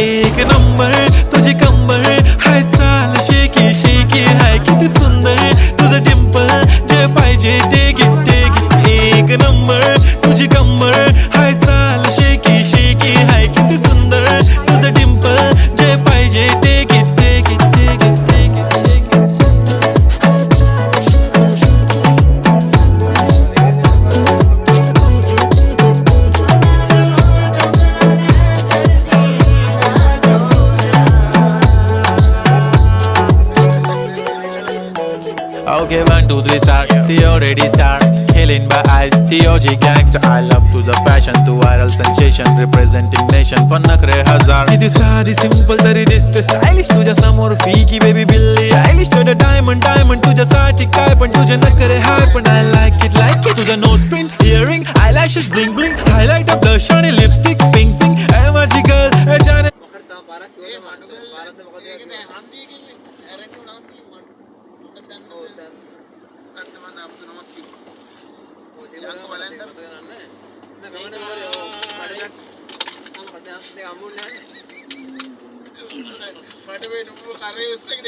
एक नंबर तुझी कंबर हाय चाल शेकी शेकी हाय किती सुंदर तुझं डिंपल जे पाहिजे ते घे ते घे एक नंबर तुझी कंबर हाय चाल शेकी शेकी हाय किती सुंदर तुझं डिंपल जे पाहिजे ते घे ते घे ते घे ते घे Okay, 1, 2, 3, start. The already start. Killing by eyes. The OG gangster. I love to the passion, to viral sensation, representing nation. पण नखरे हजार. किती साधी simple तरी दिसते stylish. तुझ्या समोर फीकी baby बिल्ली आयलिश. तुझं diamond diamond तुझ्यासाठी काय पण तुझे नखरे हाय पण I like it तुझं nose pin, earring, eyelashes bling bling, highlight of blush आणि lipstick pink pink. ऐ माझी girl ऐ जाने මට මේ නුඹ කරේ උස්සගෙන